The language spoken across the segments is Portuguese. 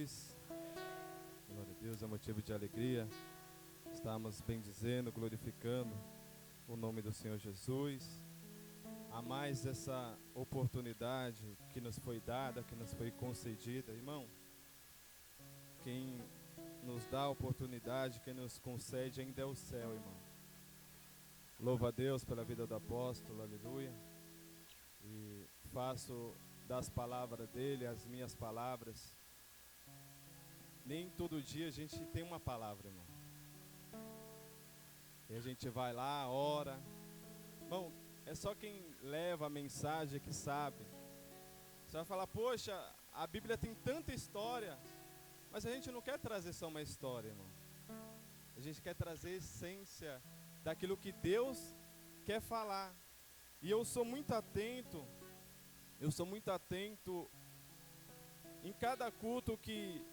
Jesus. Glória a Deus, é motivo de alegria. Estamos bendizendo, glorificando o nome do Senhor Jesus. A mais essa oportunidade que nos foi dada, que nos foi concedida. Irmão, quem nos dá a oportunidade, quem nos concede ainda é o céu, irmão. Louva a Deus pela vida do apóstolo, aleluia. E faço das palavras dele as minhas palavras. Nem todo dia a gente tem uma palavra, irmão. E a gente vai lá, ora. Irmão, é só quem leva a mensagem que sabe. Você vai falar, poxa, a Bíblia tem tanta história. Mas a gente não quer trazer só uma história, irmão. A gente quer trazer a essência daquilo que Deus quer falar. E eu sou muito atento em cada culto que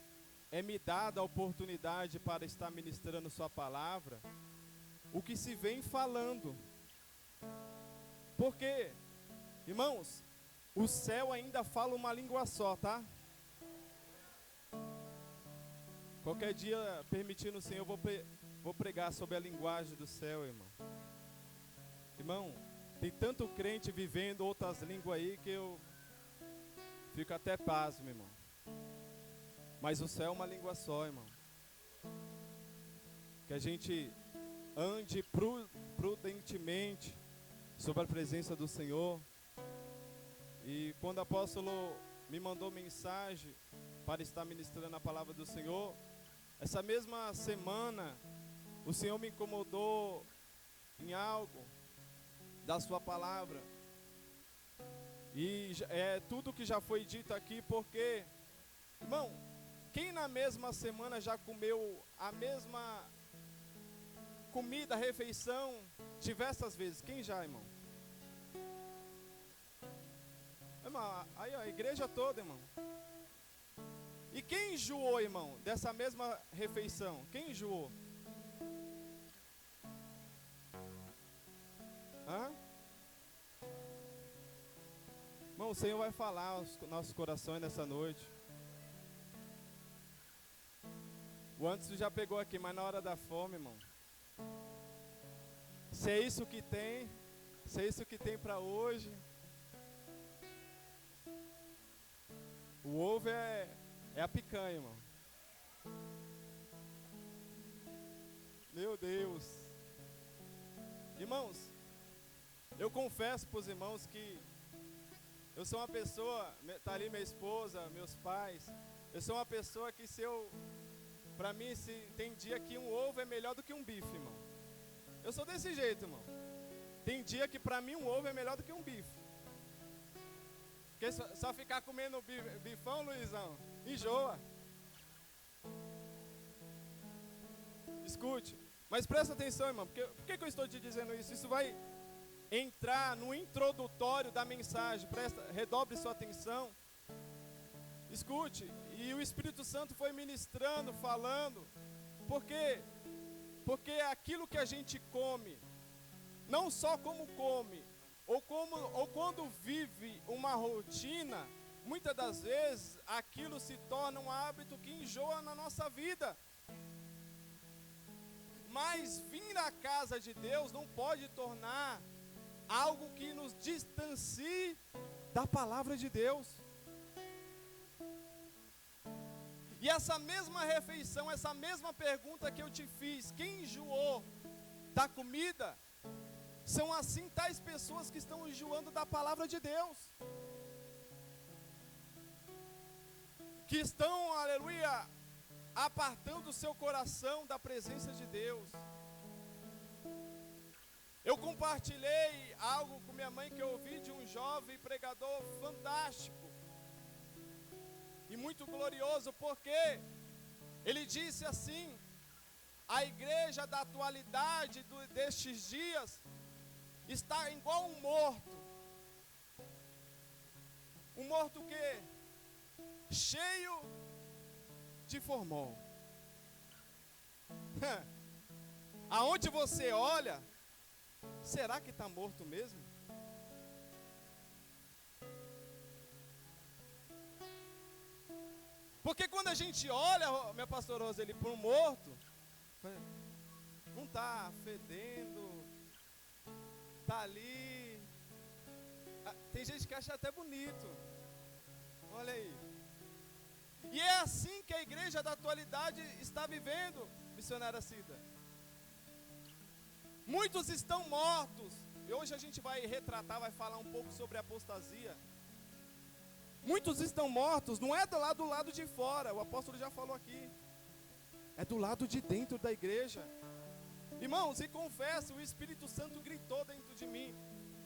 é me dada a oportunidade para estar ministrando sua palavra, o que se vem falando. Porque, irmãos, o céu ainda fala uma língua só, tá? Qualquer dia, permitindo o Senhor, vou pregar sobre a linguagem do céu, irmão. Irmão, tem tanto crente vivendo outras línguas aí que eu fico até pasmo, irmão. Mas o céu é uma língua só, irmão. Que a gente ande prudentemente sobre a presença do Senhor. E quando o apóstolo me mandou mensagem para estar ministrando a palavra do Senhor, essa mesma semana o Senhor me incomodou em algo da sua palavra. E é tudo que já foi dito aqui, porque, irmão, quem na mesma semana já comeu a mesma comida, refeição, diversas vezes? Quem já, irmão? Irmão, aí ó, a igreja toda, irmão. E quem enjoou, irmão, dessa mesma refeição? Quem enjoou? Hã? Irmão, o Senhor vai falar aos nossos corações nessa noite. O antes já pegou aqui, mas na hora da fome, irmão. Se é isso que tem, se é isso que tem para hoje. O ovo é a picanha, irmão. Meu Deus. Irmãos, eu confesso para os irmãos que eu sou uma pessoa, tá ali minha esposa, meus pais. Eu sou uma pessoa que pra mim, se tem dia que um ovo é melhor do que um bife, irmão. Eu sou desse jeito, irmão. Tem dia que pra mim um ovo é melhor do que um bife. Porque só ficar comendo bifão, Luizão, enjoa. Escute. Mas presta atenção, irmão. Por que eu estou te dizendo isso? Isso vai entrar no introdutório da mensagem. Redobre sua atenção. Escute. E o Espírito Santo foi ministrando, falando. Por quê? Porque aquilo que a gente come, não só como come, ou quando vive uma rotina, muitas das vezes aquilo se torna um hábito que enjoa na nossa vida. Mas vir à casa de Deus não pode tornar algo que nos distancie da palavra de Deus. E essa mesma refeição, essa mesma pergunta que eu te fiz, quem enjoou da comida, são assim tais pessoas que estão enjoando da palavra de Deus. Que estão, aleluia, apartando o seu coração da presença de Deus. Eu compartilhei algo com minha mãe que eu ouvi de um jovem pregador fantástico e muito glorioso, porque ele disse assim: a igreja da atualidade destes dias está igual um morto. Um morto que cheio de formol. Aonde você olha, será que está morto mesmo? Porque quando a gente olha, minha pastora Roseli, para um morto, não está fedendo, está ali. Tem gente que acha até bonito. Olha aí. E é assim que a igreja da atualidade está vivendo, missionária Cida. Muitos estão mortos. E hoje a gente vai retratar, vai falar um pouco sobre a apostasia. Muitos estão mortos, não é do lado de fora, o apóstolo já falou aqui. É do lado de dentro da igreja. Irmãos, e confesso, o Espírito Santo gritou dentro de mim.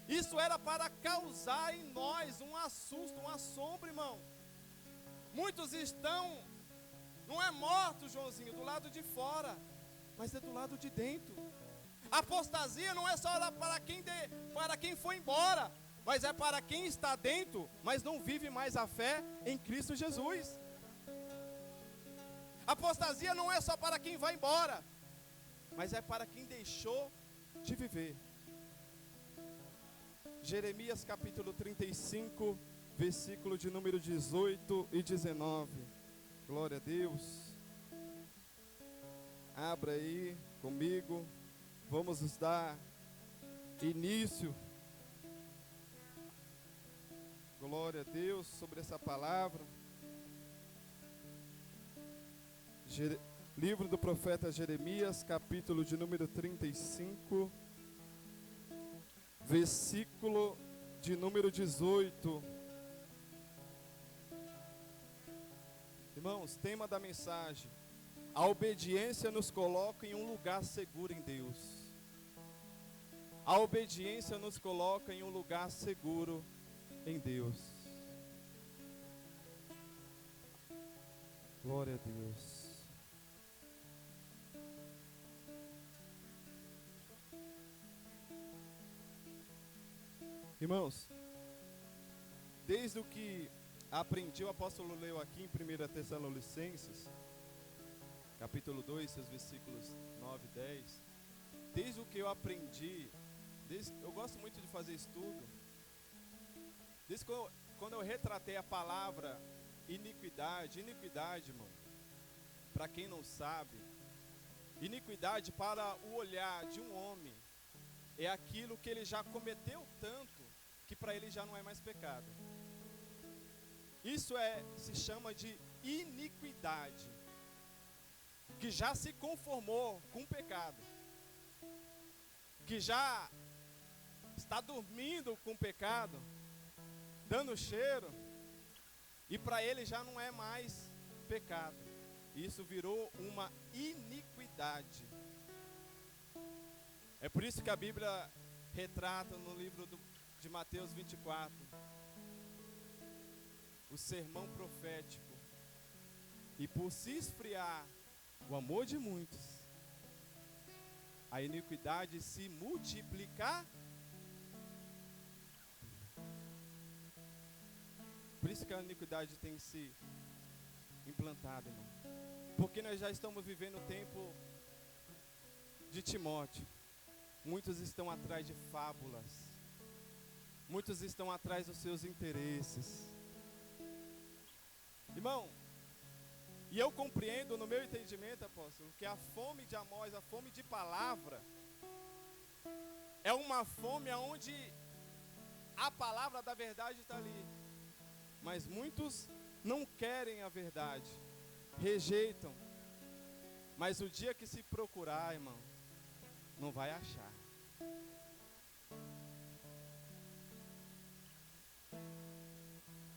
Isso era para causar em nós um assusto, um assombro, irmão. Muitos estão, não é morto, Joãozinho, do lado de fora, mas é do lado de dentro. A apostasia não é só para quem foi embora, mas é para quem está dentro, mas não vive mais a fé em Cristo Jesus. A apostasia não é só para quem vai embora, mas é para quem deixou de viver. Jeremias capítulo 35, versículo de número 18 e 19. Glória a Deus. Abra aí comigo. Vamos nos dar início. Glória a Deus sobre essa palavra. Livro do profeta Jeremias, capítulo de número 35, versículo de número 18. Irmãos, tema da mensagem: a obediência nos coloca em um lugar seguro em Deus. A obediência nos coloca em um lugar seguro em Deus. Glória a Deus. Irmãos, desde o que aprendi, o apóstolo leu aqui em 1 Tessalonicenses, capítulo 2, seus versículos 9 e 10. Desde o que eu aprendi, eu gosto muito de fazer estudo. Desde quando eu retratei a palavra iniquidade, irmão, para quem não sabe, iniquidade para o olhar de um homem é aquilo que ele já cometeu tanto que para ele já não é mais pecado. Isso se chama de iniquidade, que já se conformou com o pecado, que já está dormindo com o pecado, dando cheiro, e para ele já não é mais pecado. Isso virou uma iniquidade. É por isso que a Bíblia retrata no livro de Mateus 24, o sermão profético. E por se esfriar o amor de muitos, a iniquidade se multiplicar. Por isso que a iniquidade tem se implantado, irmão. Porque nós já estamos vivendo o tempo de Timóteo. Muitos estão atrás de fábulas. Muitos estão atrás dos seus interesses. Irmão, e eu compreendo no meu entendimento, apóstolo, que a fome de Amós, a fome de palavra, é uma fome onde a palavra da verdade está ali. Mas muitos não querem a verdade, rejeitam. Mas o dia que se procurar, irmão, não vai achar.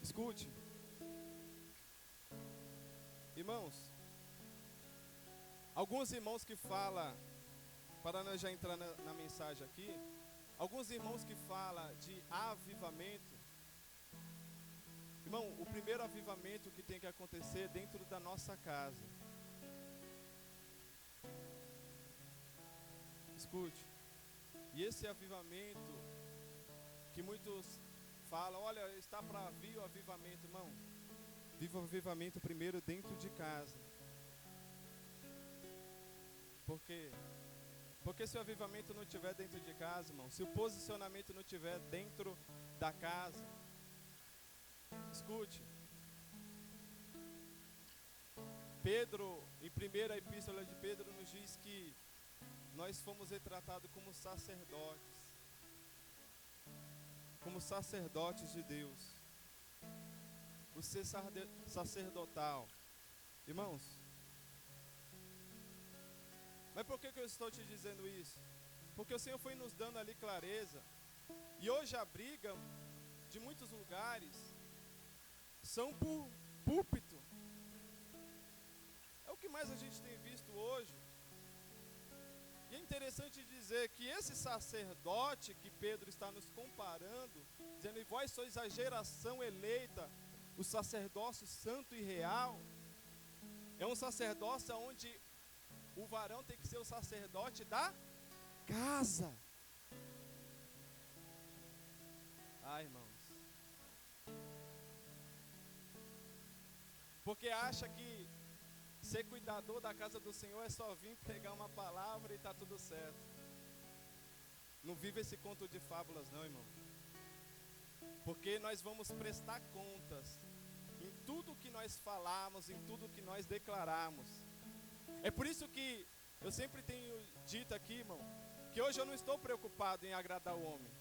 Escute. Irmãos, alguns irmãos que falam, para nós já entrar na mensagem aqui, alguns irmãos que falam de avivamento. Irmão, o primeiro avivamento que tem que acontecer é dentro da nossa casa. Escute. E esse avivamento que muitos falam, olha, está para vir o avivamento, irmão. Viva o avivamento primeiro dentro de casa. Por quê? Porque se o avivamento não estiver dentro de casa, irmão, se o posicionamento não estiver dentro da casa, escute, Pedro, em primeira epístola de Pedro, nos diz que nós fomos retratados como sacerdotes de Deus. O ser sacerdotal. Irmãos, mas por que eu estou te dizendo isso? Porque o Senhor foi nos dando ali clareza. E hoje a briga de muitos lugares são por púlpito. É o que mais a gente tem visto hoje. E é interessante dizer que esse sacerdote que Pedro está nos comparando, dizendo: e vós sois a geração eleita, o sacerdócio santo e real, é um sacerdócio onde o varão tem que ser o sacerdote da casa. Irmãos, porque acha que ser cuidador da casa do Senhor é só vir pegar uma palavra e está tudo certo. Não vive esse conto de fábulas não, irmão. Porque nós vamos prestar contas em tudo que nós falamos, em tudo que nós declaramos. É por isso que eu sempre tenho dito aqui, irmão, que hoje eu não estou preocupado em agradar o homem.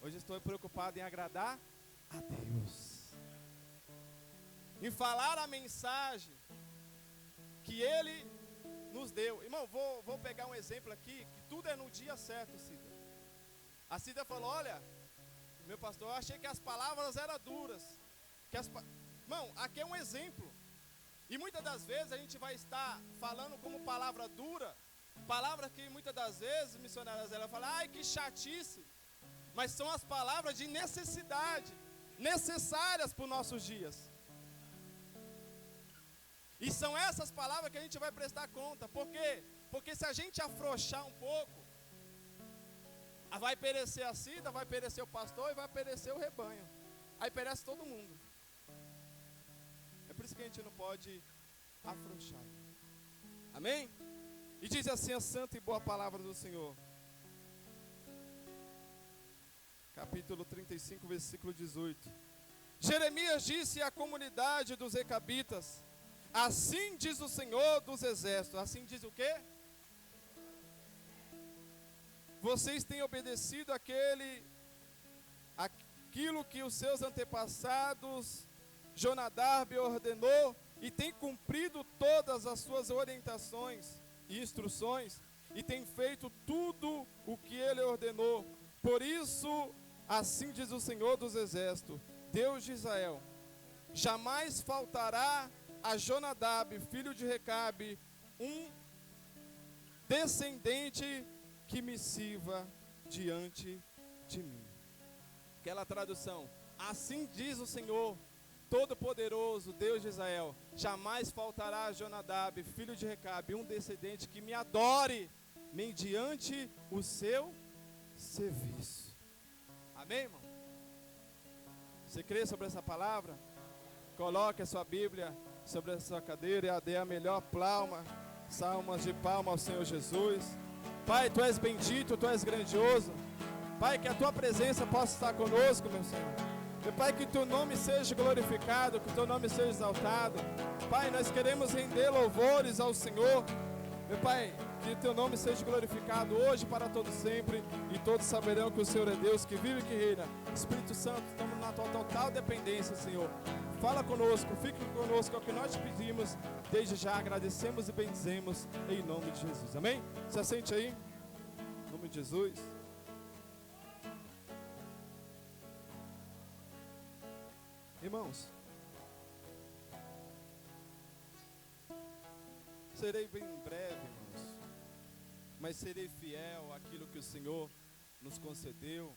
Hoje eu estou preocupado em agradar a Deus. Em falar a mensagem que Ele nos deu. Irmão, vou pegar um exemplo aqui, que tudo é no dia certo, Cida. A Cida falou: olha, meu pastor, eu achei que as palavras eram duras. Irmão, aqui é um exemplo. E muitas das vezes a gente vai estar falando como palavra dura, palavra que muitas das vezes, missionárias, ela fala: ai, que chatice. Mas são as palavras de necessidade, necessárias para os nossos dias. E são essas palavras que a gente vai prestar conta. Por quê? Porque se a gente afrouxar um pouco, vai perecer a Cida, vai perecer o pastor e vai perecer o rebanho. Aí perece todo mundo. É por isso que a gente não pode afrouxar. Amém? E diz assim a santa e boa palavra do Senhor. Capítulo 35, versículo 18. Jeremias disse à comunidade dos recabitas: assim diz o Senhor dos exércitos. Assim diz o quê? Vocês têm obedecido aquilo que os seus antepassados Jonadab ordenou, e têm cumprido todas as suas orientações e instruções, e têm feito tudo o que ele ordenou. Por isso, assim diz o Senhor dos exércitos, Deus de Israel: jamais faltará a Jonadab, filho de Recabe, um descendente que me sirva diante de mim. Aquela tradução: assim diz o Senhor Todo-Poderoso, Deus de Israel: jamais faltará a Jonadab, filho de Recabe, um descendente que me adore mediante o seu serviço. Amém, irmão? Você crê sobre essa palavra? Coloque a sua Bíblia sobre a sua cadeira e dê a melhor salmas de palma ao Senhor Jesus. Pai, Tu és bendito, Tu és grandioso. Pai, que a Tua presença possa estar conosco, meu Senhor. Meu Pai, que Teu nome seja glorificado, que Teu nome seja exaltado. Pai, nós queremos render louvores ao Senhor. Meu Pai, que Teu nome seja glorificado hoje para todo sempre, e todos saberão que o Senhor é Deus, que vive e que reina. Espírito Santo, estamos na Tua total dependência, Senhor. Fala conosco, fique conosco, é o que nós te pedimos. Desde já agradecemos e bendizemos em nome de Jesus. Amém? Se assente aí, em nome de Jesus. Irmãos, serei bem breve, irmãos, mas serei fiel àquilo que o Senhor nos concedeu.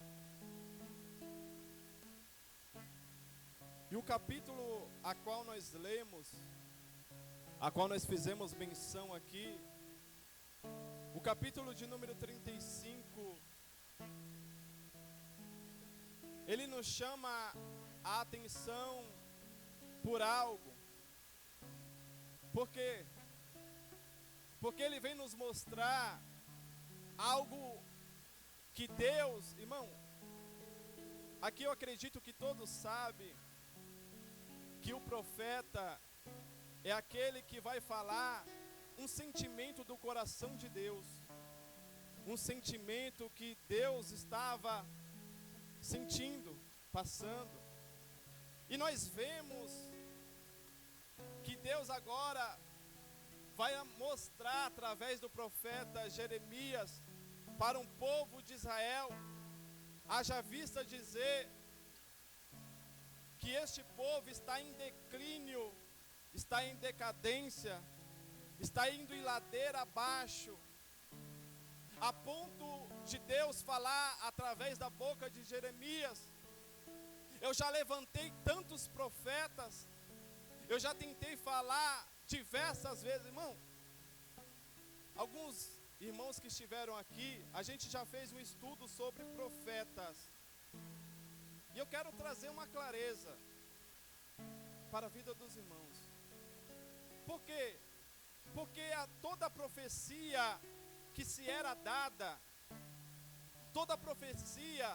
E o capítulo a qual nós lemos, a qual nós fizemos menção aqui, o capítulo de número 35, ele nos chama a atenção por algo. Por quê? Porque ele vem nos mostrar algo que Deus, irmão, aqui eu acredito que todos sabem que o profeta, é aquele que vai falar um sentimento do coração de Deus, um sentimento que Deus estava sentindo, passando. E nós vemos que Deus agora vai mostrar através do profeta Jeremias para um povo de Israel, haja vista dizer que este povo está em declínio, está em decadência, está indo em ladeira abaixo, a ponto de Deus falar através da boca de Jeremias: eu já levantei tantos profetas, eu já tentei falar diversas vezes. Irmão, alguns irmãos que estiveram aqui, a gente já fez um estudo sobre profetas, e eu quero trazer uma clareza para a vida dos irmãos. Por quê? Porque toda profecia que se era dada, toda profecia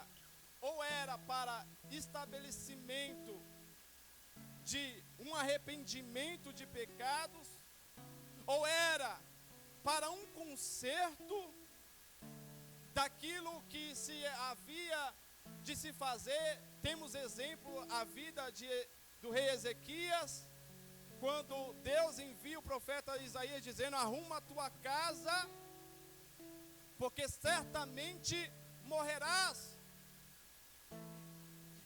ou era para estabelecimento de um arrependimento de pecados, ou era para um conserto daquilo que se havia de se fazer. Temos exemplo, a vida do rei Ezequias, quando Deus envia o profeta Isaías dizendo: arruma a tua casa, porque certamente morrerás.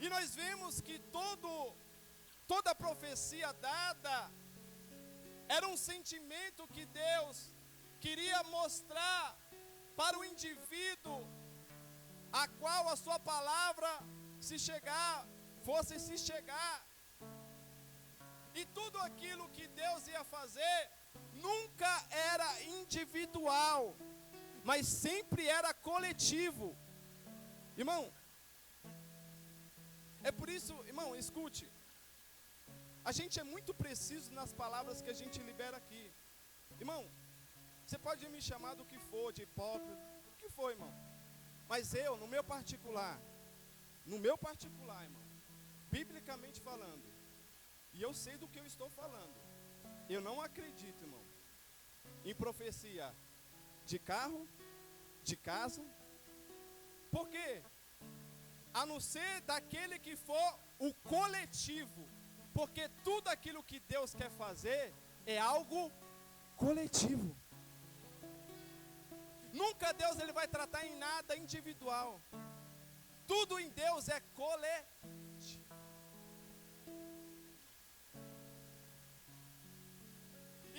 E nós vemos que toda profecia dada era um sentimento que Deus queria mostrar para o indivíduo a qual a sua palavra fosse se chegar. E tudo aquilo que Deus ia fazer nunca era individual, mas sempre era coletivo. Irmão, é por isso, irmão, escute, a gente é muito preciso nas palavras que a gente libera aqui. Irmão, você pode me chamar do que for, de hipócrita, o que for, irmão, mas eu, no meu particular, irmão, biblicamente falando, e eu sei do que eu estou falando, eu não acredito, irmão, em profecia de carro, de casa. Por quê? A não ser daquele que for o coletivo, porque tudo aquilo que Deus quer fazer é algo coletivo. Nunca Deus ele vai tratar em nada individual. Tudo em Deus é coletivo.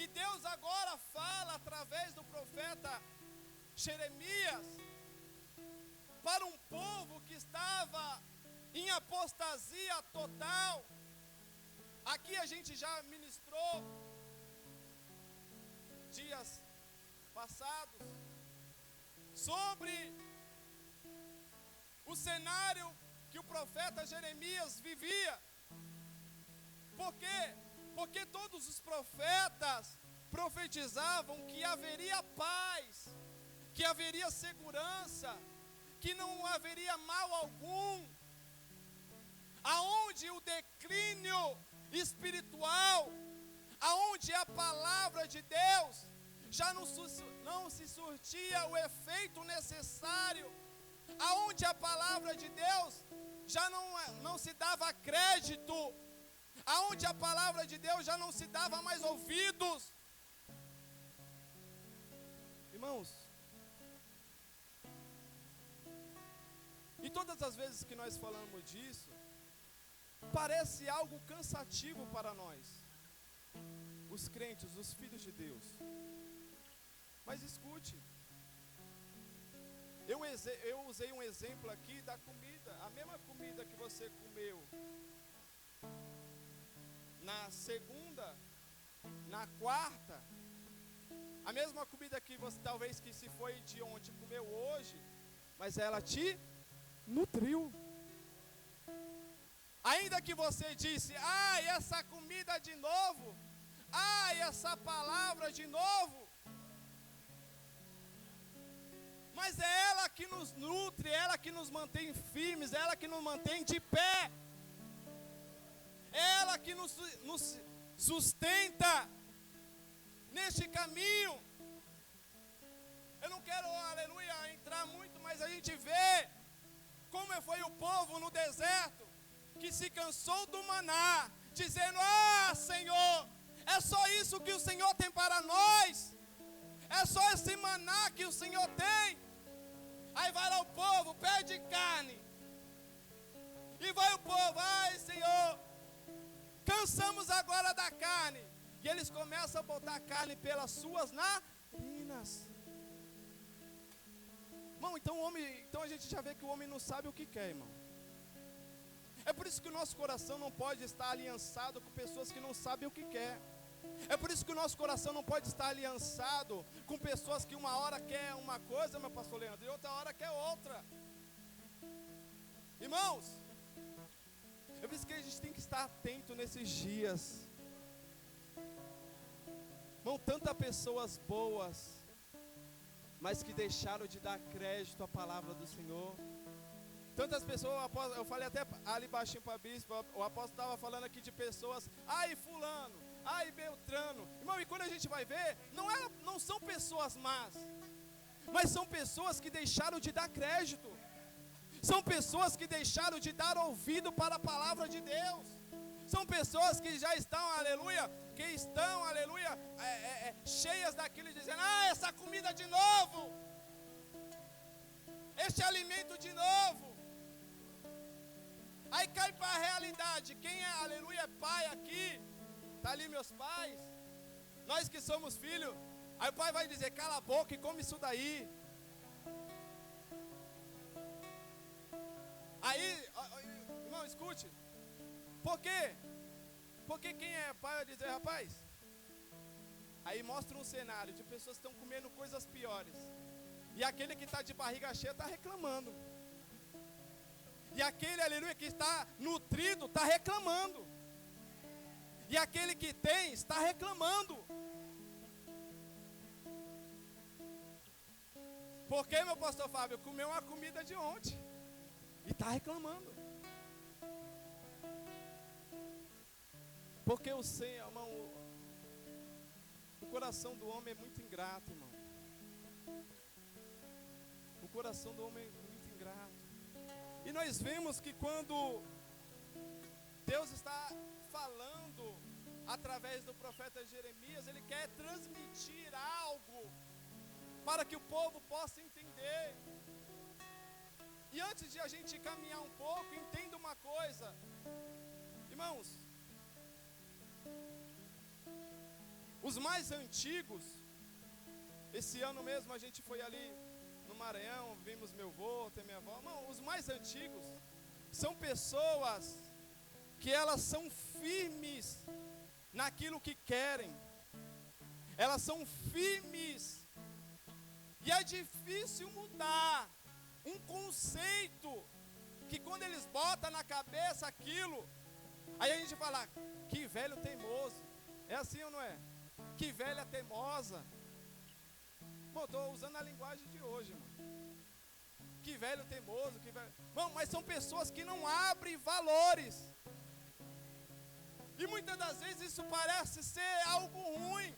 E Deus agora fala através do profeta Jeremias para um povo que estava em apostasia total. Aqui a gente já ministrou dias passados sobre o cenário que o profeta Jeremias vivia. Por quê? Porque todos os profetas profetizavam que haveria paz, que haveria segurança, que não haveria mal algum, aonde o declínio espiritual, aonde a palavra de Deus já não se surtia o efeito necessário, aonde a palavra de Deus já não se dava crédito, aonde a palavra de Deus já não se dava mais ouvidos. Irmãos, e todas as vezes que nós falamos disso, parece algo cansativo para nós, os crentes, os filhos de Deus. Mas escute, eu usei um exemplo aqui da comida, a mesma comida que você comeu na segunda, na quarta, a mesma comida que você talvez que se foi de ontem comeu hoje, mas ela te nutriu. Ainda que você disse: essa comida de novo, essa palavra de novo, mas é ela que nos nutre, é ela que nos mantém firmes, é ela que nos mantém de pé, é ela que nos sustenta gente vê como foi o povo no deserto, que se cansou do maná, dizendo: ah, Senhor, é só isso que o Senhor tem para nós, é só esse maná que o Senhor tem. Aí vai lá o povo, pede carne, e vai o povo: ai, Senhor, cansamos agora da carne. E eles começam a botar carne pelas suas narinas. Irmão, então a gente já vê que o homem não sabe o que quer, irmão. É por isso que o nosso coração não pode estar aliançado com pessoas que não sabem o que quer. É por isso que o nosso coração não pode estar aliançado com pessoas que uma hora quer uma coisa, meu pastor Leandro, e outra hora quer outra. Irmãos, é por isso que a gente tem que estar atento nesses dias. Irmão, tantas pessoas boas, mas que deixaram de dar crédito à palavra do Senhor. Tantas pessoas, eu falei até ali baixinho para a bispo, o apóstolo estava falando aqui de pessoas: ai fulano, ai Beltrano. Irmão, e quando a gente vai ver, não são pessoas más, mas são pessoas que deixaram de dar crédito. São pessoas que deixaram de dar ouvido para a palavra de Deus. São pessoas que já estão, aleluia, cheias daquilo, dizendo: ah, essa comida de novo, este alimento de novo. Aí cai para a realidade. Quem é, aleluia, pai aqui, está ali meus pais, nós que somos filhos. Aí o pai vai dizer: cala a boca e come isso daí. Aí, irmão, escute. Por quê? Porque quem é pai vai dizer: rapaz. Aí mostra um cenário de pessoas que estão comendo coisas piores, e aquele que está de barriga cheia está reclamando. E aquele, aleluia, que está nutrido está reclamando. E aquele que tem está reclamando. Porque, meu pastor Fábio, comeu uma comida de ontem e está reclamando. Porque o Senhor, irmão, o coração do homem é muito ingrato, irmão. O coração do homem é muito ingrato. E nós vemos que quando Deus está falando através do profeta Jeremias, Ele quer transmitir algo para que o povo possa entender. E antes de a gente caminhar um pouco, entenda uma coisa, irmãos. Os mais antigos, esse ano mesmo a gente foi ali no Maranhão, vimos meu avô, tem minha avó. Irmão, os mais antigos são pessoas que elas são firmes naquilo que querem. Elas são firmes. E é difícil mudar um conceito que quando eles botam na cabeça aquilo, aí a gente fala: que velho teimoso. É assim ou não é? Que velha teimosa. Bom, estou usando a linguagem de hoje, mano. Que velho teimoso, que velho... Bom, mas são pessoas que não abrem valores. E muitas das vezes isso parece ser algo ruim,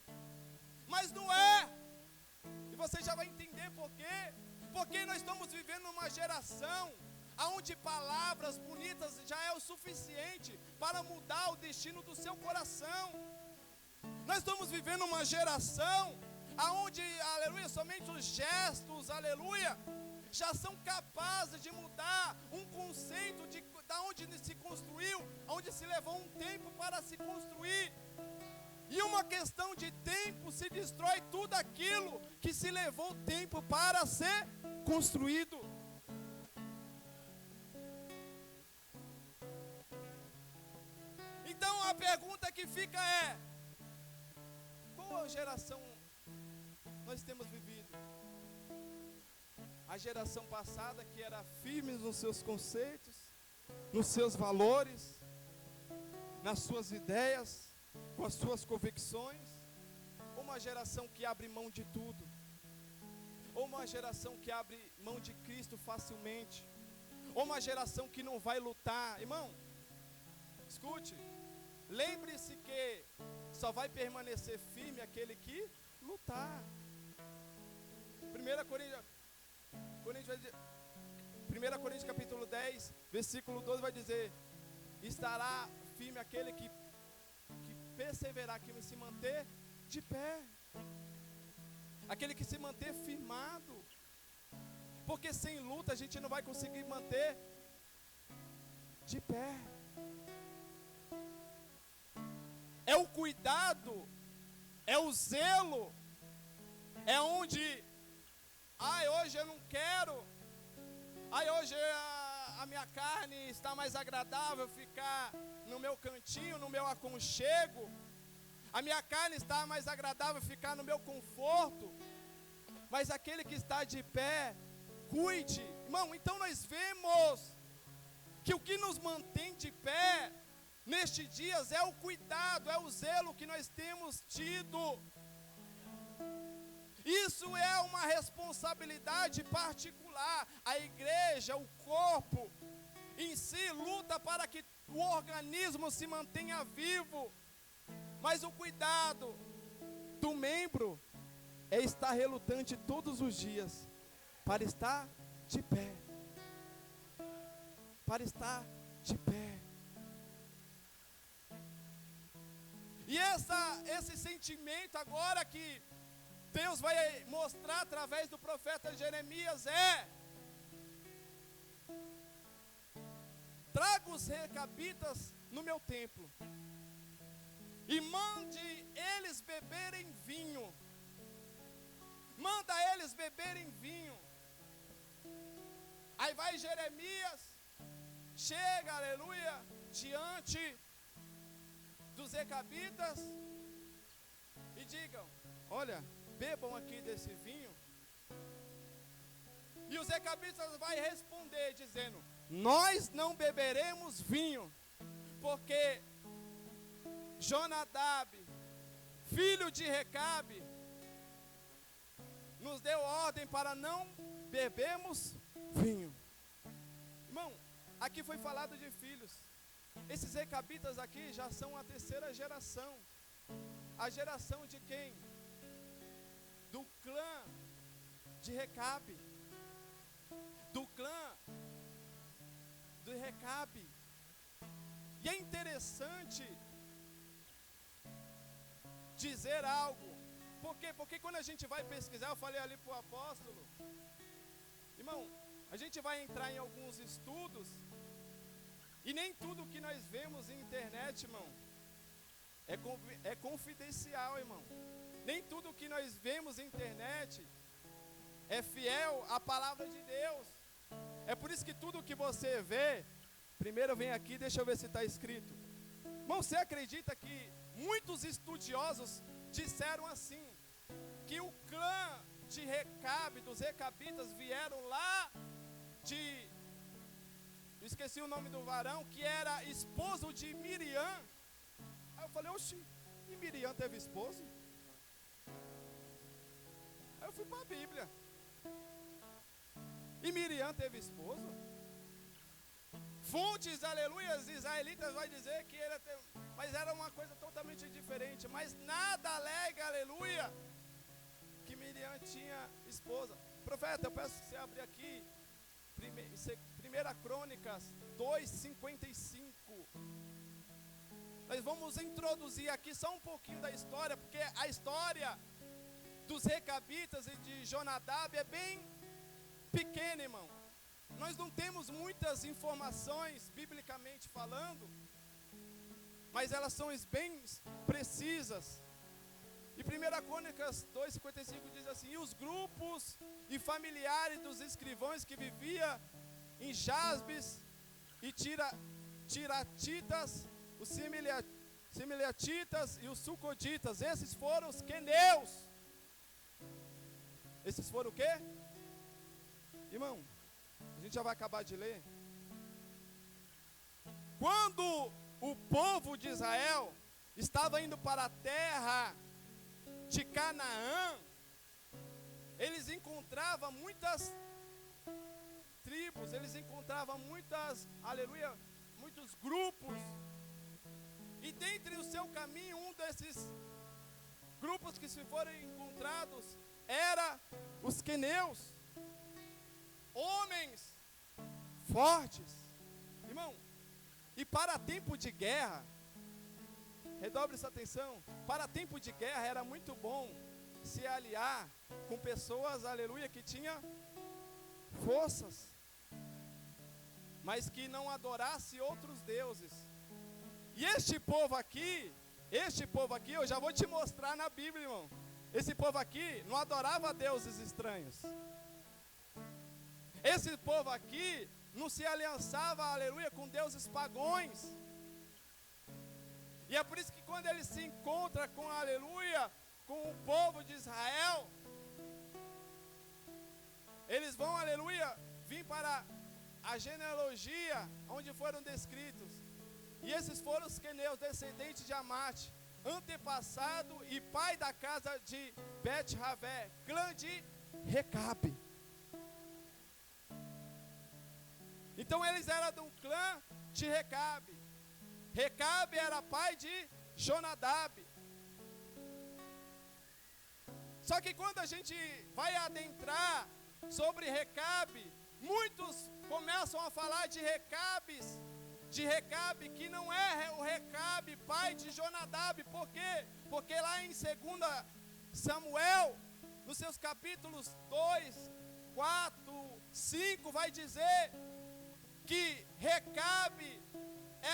mas não é. E você já vai entender por quê. Porque nós estamos vivendo uma geração onde palavras bonitas já é o suficiente para mudar o destino do seu coração. Nós estamos vivendo uma geração onde, aleluia, somente os gestos, aleluia, já são capazes de mudar um conceito da onde se construiu, onde se levou um tempo para se construir. E uma questão de tempo se destrói tudo aquilo que se levou tempo para ser construído. Então a pergunta que fica é: qual geração nós temos vivido? A geração passada que era firme nos seus conceitos, nos seus valores, nas suas ideias, com as suas convicções, ou uma geração que abre mão de tudo, ou uma geração que abre mão de Cristo facilmente, ou uma geração que não vai lutar. Irmão, escute, lembre-se que só vai permanecer firme aquele que lutar. 1 Coríntios vai dizer: 1 Coríntios capítulo 10, versículo 12 vai dizer: estará firme aquele que perseverar, que se manter de pé. Aquele que se manter firmado. Porque sem luta a gente não vai conseguir manter de pé. É o cuidado, é o zelo, é onde, hoje eu não quero, hoje a minha carne está mais agradável ficar no meu cantinho, no meu aconchego, a minha carne está mais agradável ficar no meu conforto, mas aquele que está de pé, cuide, irmão. Então nós vemos que o que nos mantém de pé nestes dias é o cuidado, é o zelo que nós temos tido. Isso é uma responsabilidade particular. A igreja, o corpo em si luta para que o organismo se mantenha vivo. Mas o cuidado do membro é estar relutante todos os dias para estar de pé. Para estar de pé. E esse sentimento agora que Deus vai mostrar através do profeta Jeremias traga os recabitas no meu templo e mande eles beberem vinho. Manda eles beberem vinho. Aí vai Jeremias, chega, aleluia, diante dos recabitas e digam: olha, bebam aqui desse vinho. E os recabitas vai responder dizendo: nós não beberemos vinho, porque Jonadab, filho de Recabe, nos deu ordem para não bebermos vinho. Irmão, aqui foi falado de filhos. Esses recabitas aqui já são a terceira geração. A geração de quem? Do clã de Recabe. Do clã de Recabe. E é interessante dizer algo. Por quê? Porque quando a gente vai pesquisar, eu falei ali para o apóstolo, irmão, a gente vai entrar em alguns estudos, e nem tudo que nós vemos em internet, irmão, é confidencial, irmão. Nem tudo que nós vemos em internet é fiel à palavra de Deus. É por isso que tudo que você vê, primeiro vem aqui, deixa eu ver se está escrito. Irmão, você acredita que muitos estudiosos disseram assim, que o clã de Recabe, dos recabitas, vieram lá de... Eu esqueci o nome do varão, que era esposo de Miriam. Aí eu falei: oxi, e Miriam teve esposo? Aí eu fui para a Bíblia. E Miriam teve esposo? Fontes, aleluias, israelitas vai dizer que ele teve, mas era uma coisa totalmente diferente. Mas nada alega, aleluia, que Miriam tinha esposa. Profeta, eu peço que você abra aqui 1 Crônicas 2:55. Nós vamos introduzir aqui só um pouquinho da história, porque a história dos recabitas e de Jonadab é bem pequena, irmão. Nós não temos muitas informações, biblicamente falando, mas elas são bem precisas. E 1 Crônicas 2:55 diz assim: e os grupos e familiares dos escrivãos que viviam em Jasbes e Tiratitas, os Simeleatitas e os Sucoditas, esses foram os queneus. Esses foram o quê? Irmão, a gente já vai acabar de ler. Quando o povo de Israel estava indo para a terra de Canaã, eles encontravam muitas tribos, eles encontravam muitos grupos. E dentre o seu caminho, um desses grupos que se foram encontrados era os queneus. Homens fortes. Irmão, e para tempo de guerra, redobre essa atenção, para tempo de guerra era muito bom se aliar com pessoas, aleluia, que tinha forças, mas que não adorasse outros deuses. E este povo aqui, eu já vou te mostrar na Bíblia, irmão. Esse povo aqui não adorava deuses estranhos. Esse povo aqui não se aliançava, aleluia, com deuses pagões. E é por isso que quando ele se encontra com, aleluia, com o povo de Israel, eles vão, aleluia, vir para a genealogia onde foram descritos. E esses foram os queneus, descendentes de Amate, antepassado e pai da casa de Bet-Ravé, clã de Recabe. Então eles eram do clã de Recabe. Recabe era pai de Jonadab. Só que quando a gente vai adentrar sobre Recabe, muitos começam a falar de Recabe, que não é o Recabe, pai de Jonadab. Por quê? Porque lá em 2 Samuel, nos seus capítulos 2, 4, 5, vai dizer que Recabe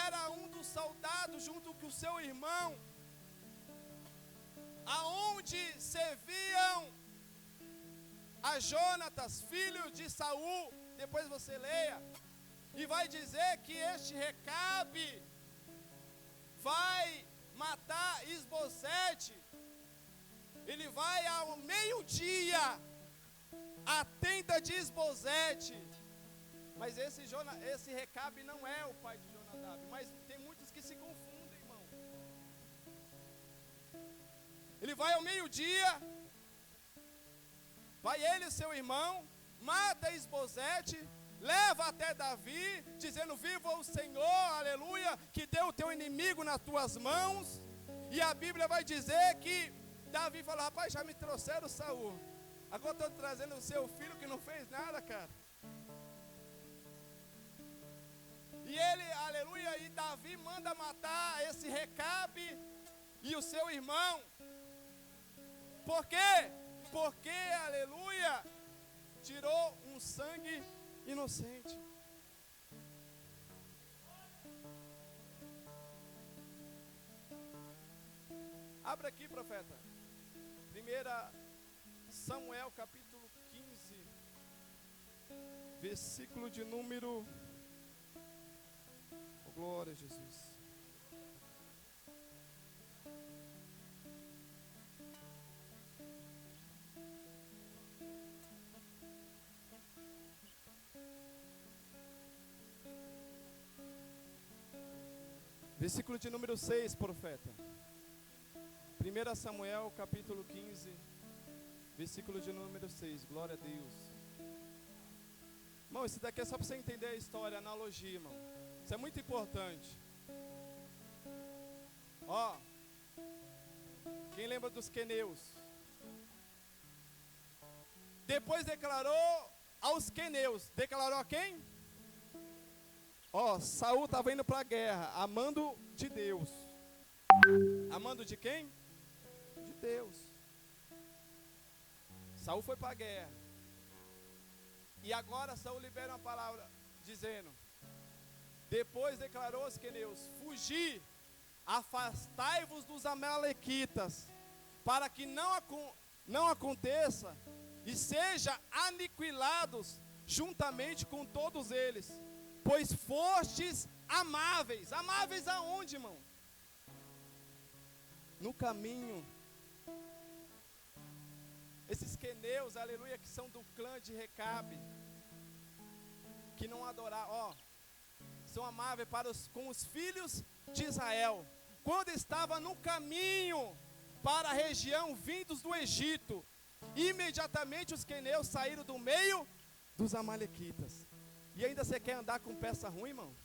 era um dos soldados junto com o seu irmão, aonde serviam a Jonatas, filho de Saul. Depois você leia, e vai dizer que este Recabe vai matar Isbosete. Ele vai ao meio-dia à tenda de Isbosete. Mas esse Recabe não é o pai de Jonadab. Mas tem muitos que se confundem, irmão. Ele vai ao meio-dia, vai ele e seu irmão, mata Isbosete, leva até Davi, dizendo: viva o Senhor, aleluia, que deu o teu inimigo nas tuas mãos. E a Bíblia vai dizer que Davi falou: rapaz, já me trouxeram Saul, agora estou trazendo o seu filho que não fez nada, cara. E ele, aleluia, e Davi manda matar esse Recabe e o seu irmão. Por quê? Porque, aleluia, tirou um sangue inocente. Abra aqui, profeta. 1 Samuel capítulo 15, versículo de número... Oh, glória a Jesus. Versículo de número 6, profeta. 1 Samuel, capítulo 15, versículo de número 6. Glória a Deus. Irmão, isso daqui é só para você entender a história, a analogia, irmão. Isso é muito importante. Ó, quem lembra dos queneus? Depois declarou aos queneus. Declarou a quem? Ó, Saul estava indo para a guerra, amando de Deus. Amando de quem? De Deus. Saul foi para a guerra. E agora Saul libera uma palavra dizendo: depois declarou aos queneus: fugi, afastai-vos dos amalequitas, para que não aconteça e seja aniquilados juntamente com todos eles, pois fostes amáveis. Amáveis aonde, irmão? No caminho. Esses queneus, aleluia, que são do clã de Recabe, que não adoraram, ó, são amáveis com os filhos de Israel. Quando estava no caminho para a região vindos do Egito, imediatamente os queneus saíram do meio dos amalequitas. E ainda você quer andar com peça ruim, irmão?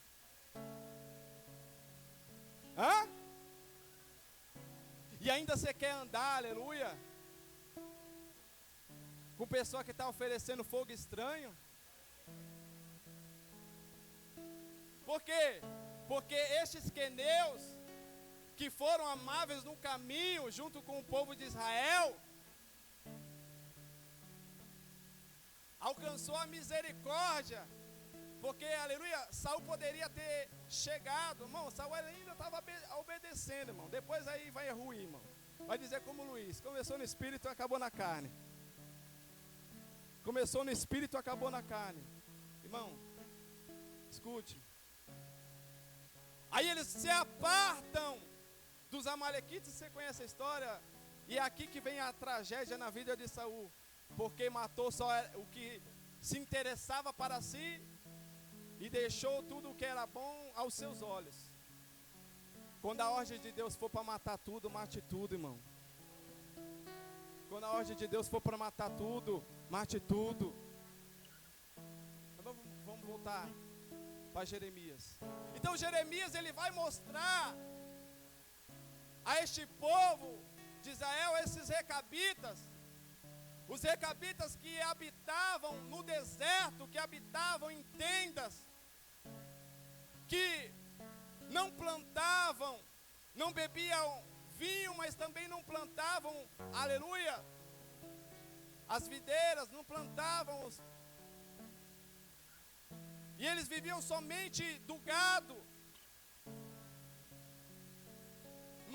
Hã? E ainda você quer andar, aleluia, com pessoa que está oferecendo fogo estranho? Por quê? Porque estes queneus, que foram amáveis no caminho, junto com o povo de Israel, alcançou a misericórdia, porque, aleluia, Saul poderia ter chegado, irmão, Saul ainda estava obedecendo, irmão, depois aí vai ruir, irmão, vai dizer como Luiz, começou no espírito e acabou na carne, começou no espírito e acabou na carne, irmão, escute, aí eles se apartam dos amalequitas, você conhece a história, e é aqui que vem a tragédia na vida de Saul, porque matou só o que se interessava para si, e deixou tudo o que era bom aos seus olhos. Quando a ordem de Deus for para matar tudo, mate tudo, irmão. Quando a ordem de Deus for para matar tudo, mate tudo. Vamos voltar para Jeremias. Então Jeremias, ele vai mostrar a este povo de Israel, esses recabitas, os recabitas que habitavam no deserto, que habitavam em tendas, que não plantavam, não bebiam vinho, mas também não plantavam, aleluia, as videiras, não plantavam e eles viviam somente do gado.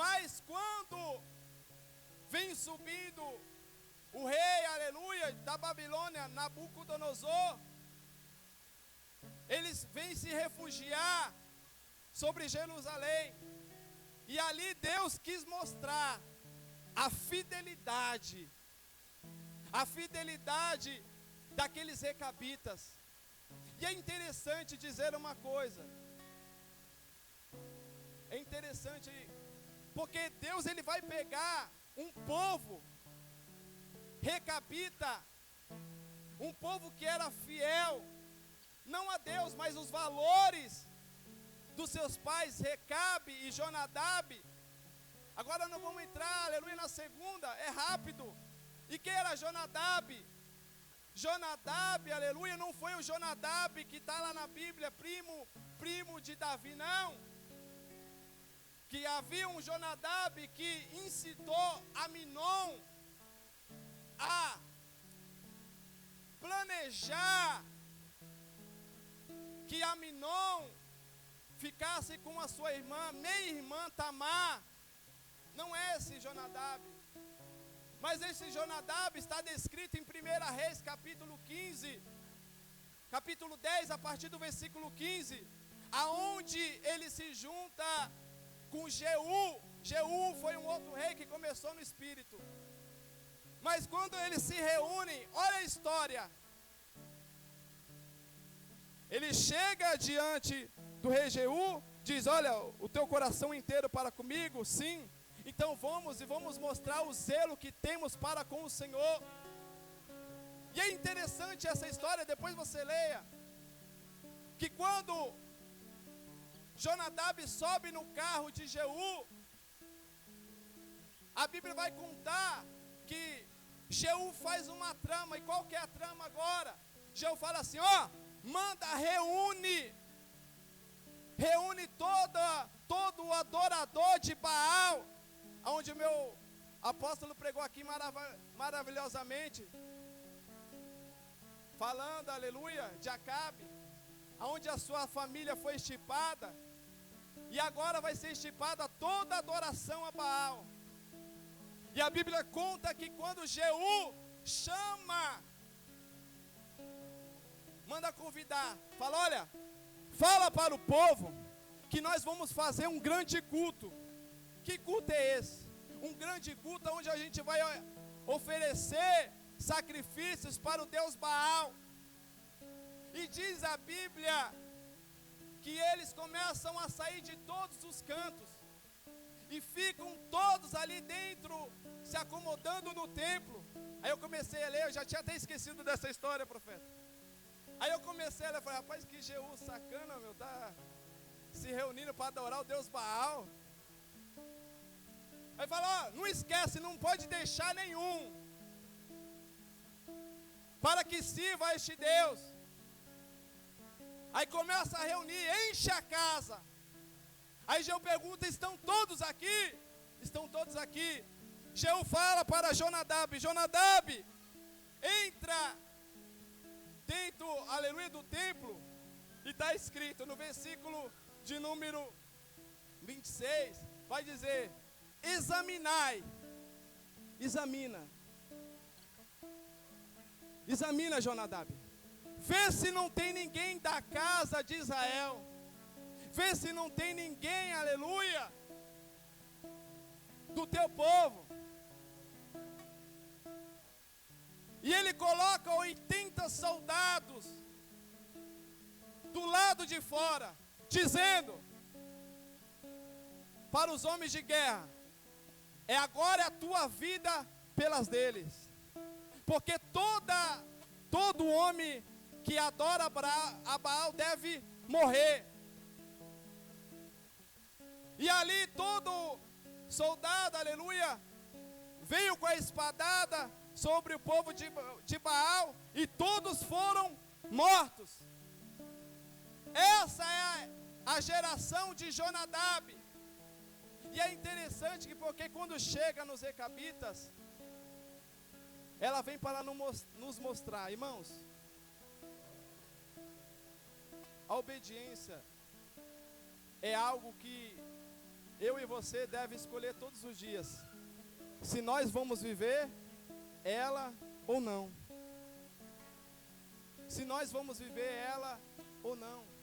Mas quando vem subindo o rei, aleluia, da Babilônia, Nabucodonosor, eles vêm se refugiar sobre Jerusalém, e ali Deus quis mostrar a fidelidade daqueles recabitas. E é interessante dizer uma coisa, é interessante, porque Deus, ele vai pegar um povo recabita, um povo que era fiel, não a Deus, mas os valores dos seus pais, Recabe e Jonadab. Agora não vamos entrar, aleluia, na segunda, é rápido. E quem era Jonadab? Jonadab, aleluia, não foi o Jonadab que está lá na Bíblia, primo de Davi, não. Que havia um Jonadab que incitou Aminon a planejar que Aminon ficasse com a sua irmã, meia-irmã Tamar. Não é esse Jonadab, mas esse Jonadab está descrito em 1 Reis capítulo 15, capítulo 10, a partir do versículo 15, aonde ele se junta com Jeú. Jeú foi um outro rei que começou no espírito, mas quando eles se reúnem, olha a história, ele chega diante do rei Jeú, diz: olha, o teu coração inteiro para comigo? Sim. Então vamos mostrar o zelo que temos para com o Senhor. E é interessante essa história, depois você leia, que quando Jonadab sobe no carro de Jeú, a Bíblia vai contar que Jeú faz uma trama. E qual que é a trama agora? Jeú fala assim: ó, reúne todo o adorador de Baal, onde o meu apóstolo pregou aqui maravilhosamente, falando, aleluia, de Acabe, onde a sua família foi extirpada, e agora vai ser extirpada toda adoração a Baal. E a Bíblia conta que quando Jeú chama, manda convidar, fala: olha, fala para o povo que nós vamos fazer um grande culto. Que culto é esse? Um grande culto onde a gente vai oferecer sacrifícios para o Deus Baal. E diz a Bíblia que eles começam a sair de todos os cantos e ficam todos ali dentro, se acomodando no templo. Aí eu comecei a ler, eu já tinha até esquecido dessa história, profeta. Aí eu comecei a ler, falei: rapaz, que Jeú sacana, meu, tá se reunindo para adorar o Deus Baal. Aí fala: ó, não esquece, não pode deixar nenhum, para que sirva a este Deus. Aí começa a reunir, enche a casa. Aí Jeú pergunta, estão todos aqui? Estão todos aqui. Jeú fala para Jonadab, Jonadab, entra dentro, aleluia, do templo. E está escrito no versículo de número 26, vai dizer, examinai, examina Jonadab, vê se não tem ninguém da casa de Israel, vê se não tem ninguém, aleluia, do teu povo. E ele coloca 80 soldados do lado de fora, dizendo para os homens de guerra, agora a tua vida pelas deles, porque todo homem que adora a Baal deve morrer. E ali todo soldado, aleluia, veio com a espadada sobre o povo de Baal, e todos foram mortos. Essa é a geração de Jonadab. E é interessante que porque quando chega nos Recabitas, ela vem para nos mostrar, irmãos, a obediência é algo que eu e você deve escolher todos os dias, se nós vamos viver ela ou não, se nós vamos viver ela ou não.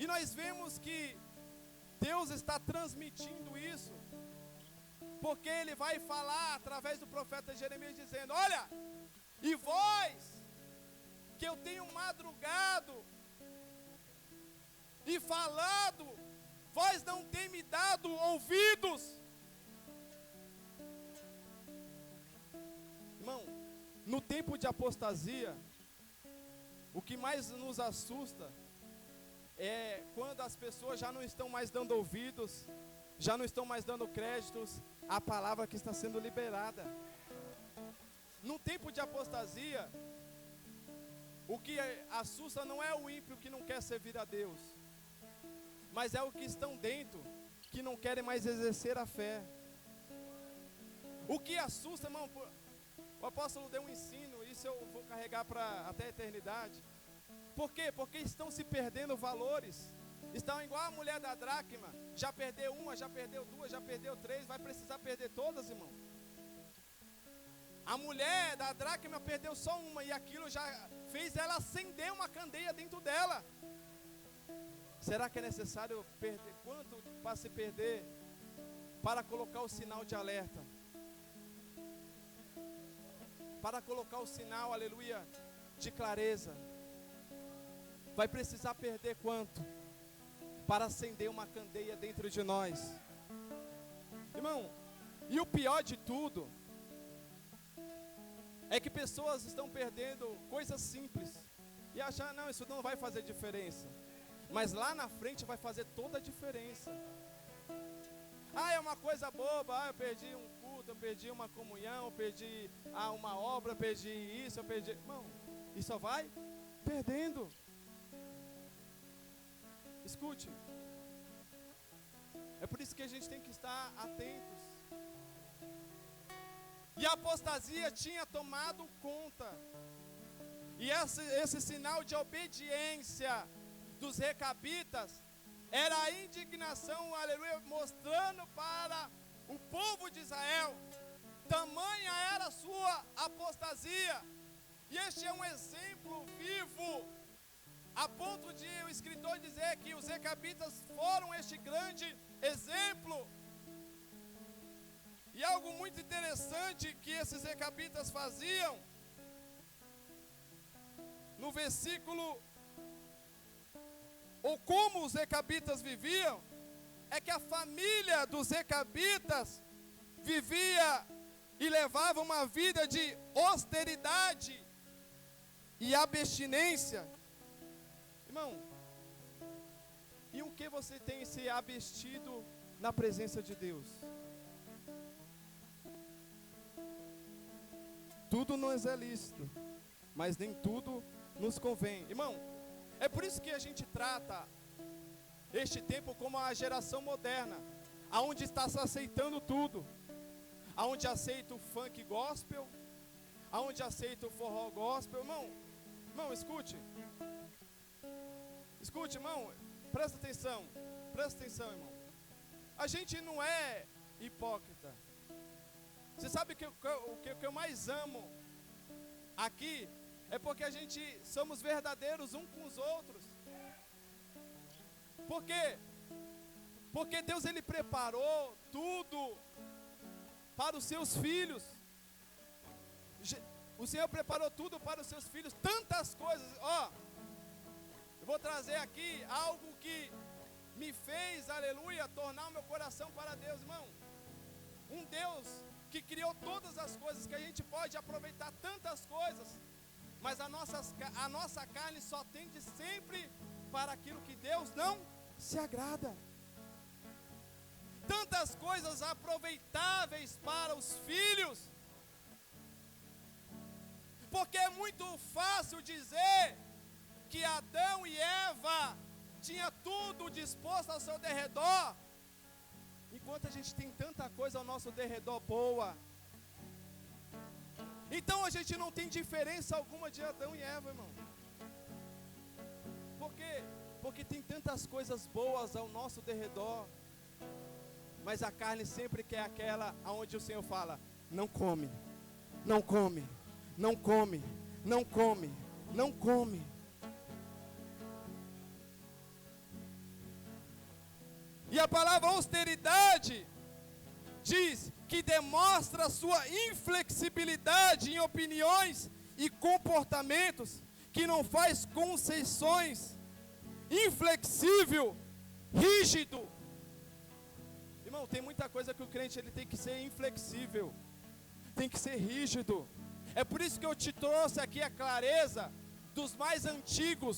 E nós vemos que Deus está transmitindo isso, porque Ele vai falar através do profeta Jeremias dizendo, olha, e vós, que eu tenho madrugado e falado, vós não tem me dado ouvidos. Irmão, no tempo de apostasia, o que mais nos assusta é quando as pessoas já não estão mais dando ouvidos, já não estão mais dando créditos à palavra que está sendo liberada. No tempo de apostasia, o que assusta não é o ímpio que não quer servir a Deus, mas é o que estão dentro, que não querem mais exercer a fé. O que assusta, irmão, o apóstolo deu um ensino, isso eu vou carregar para até a eternidade. Por quê? Porque estão se perdendo valores. Estão igual a mulher da dracma. Já perdeu uma, já perdeu duas, já perdeu três. Vai precisar perder todas, irmão. A mulher da dracma perdeu só uma, e aquilo já fez ela acender uma candeia dentro dela. Será que é necessário perder quanto para se perder, para colocar o sinal de alerta? Para colocar o sinal, aleluia, de clareza. Vai precisar perder quanto? Para acender uma candeia dentro de nós. Irmão, e o pior de tudo é que pessoas estão perdendo coisas simples e acham, não, isso não vai fazer diferença. Mas lá na frente vai fazer toda a diferença. Ah, é uma coisa boba, eu perdi um culto, eu perdi uma comunhão, eu perdi uma obra, eu perdi isso, eu perdi... Irmão, e só vai perdendo. Escute, é por isso que a gente tem que estar atentos. E a apostasia tinha tomado conta, e esse sinal de obediência dos recabitas era a indignação, aleluia, mostrando para o povo de Israel, tamanha era a sua apostasia. E este é um exemplo vivo, a ponto de o escritor dizer que os recabitas foram este grande exemplo. E algo muito interessante que esses recabitas faziam, no versículo, ou como os recabitas viviam, é que a família dos recabitas vivia e levava uma vida de austeridade e abstinência. Irmão, e o que você tem se abstido na presença de Deus? Tudo nos é lícito, mas nem tudo nos convém. Irmão, é por isso que a gente trata este tempo como a geração moderna, aonde está se aceitando tudo, aonde aceita o funk gospel, aonde aceita o forró gospel. Irmão, escute, irmão, presta atenção, irmão. A gente não é hipócrita. Você sabe que o que eu mais amo aqui é porque a gente somos verdadeiros uns com os outros. Por quê? Porque Deus, Ele preparou tudo para os seus filhos. O Senhor preparou tudo para os seus filhos, tantas coisas. Eu vou trazer aqui algo que me fez, aleluia, tornar o meu coração para Deus, irmão. Um Deus que criou todas as coisas, que a gente pode aproveitar tantas coisas, mas a nossa carne só tende sempre para aquilo que Deus não se agrada. Tantas coisas aproveitáveis para os filhos, porque é muito fácil dizer que Adão e Eva tinha tudo disposto ao seu derredor, enquanto a gente tem tanta coisa ao nosso derredor boa. Então a gente não tem diferença alguma de Adão e Eva, irmão. Por quê? Porque tem tantas coisas boas ao nosso derredor, mas a carne sempre quer aquela aonde o Senhor fala: não come, não come, não come, não come, não come. E a palavra austeridade diz que demonstra sua inflexibilidade em opiniões e comportamentos, que não faz concessões, inflexível, rígido. Irmão, tem muita coisa que o crente ele tem que ser inflexível, tem que ser rígido. É por isso que eu te trouxe aqui a clareza dos mais antigos.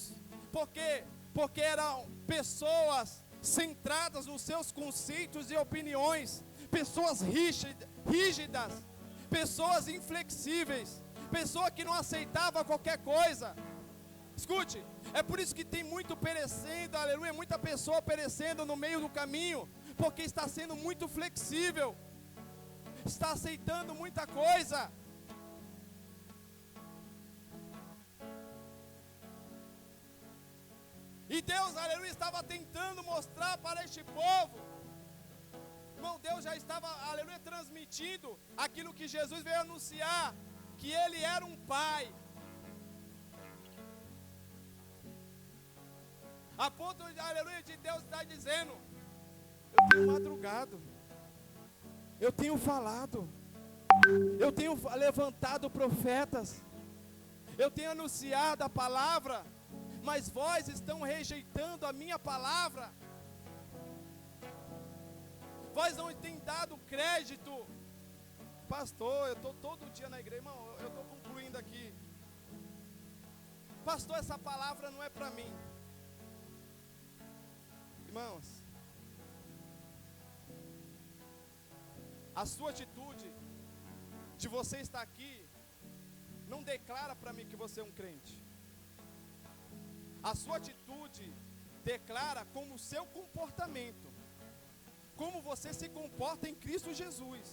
Por quê? Porque eram pessoas centradas nos seus conceitos e opiniões, pessoas rígidas, pessoas inflexíveis, pessoa que não aceitava qualquer coisa. Escute, é por isso que tem muito perecendo, aleluia, muita pessoa perecendo no meio do caminho, porque está sendo muito flexível, está aceitando muita coisa. E Deus, aleluia, estava tentando mostrar para este povo. Irmão, Deus já estava, aleluia, transmitindo aquilo que Jesus veio anunciar, que Ele era um Pai. A ponto, aleluia, de Deus estar dizendo: eu tenho madrugado, eu tenho falado, eu tenho levantado profetas, eu tenho anunciado a palavra, mas vós estão rejeitando a minha palavra. Vós não têm dado crédito. Pastor, eu estou todo dia na igreja. Irmão, eu estou concluindo aqui. Pastor, essa palavra não é para mim. Irmãos, a sua atitude de você estar aqui não declara para mim que você é um crente. A sua atitude declara como o seu comportamento, como você se comporta em Cristo Jesus.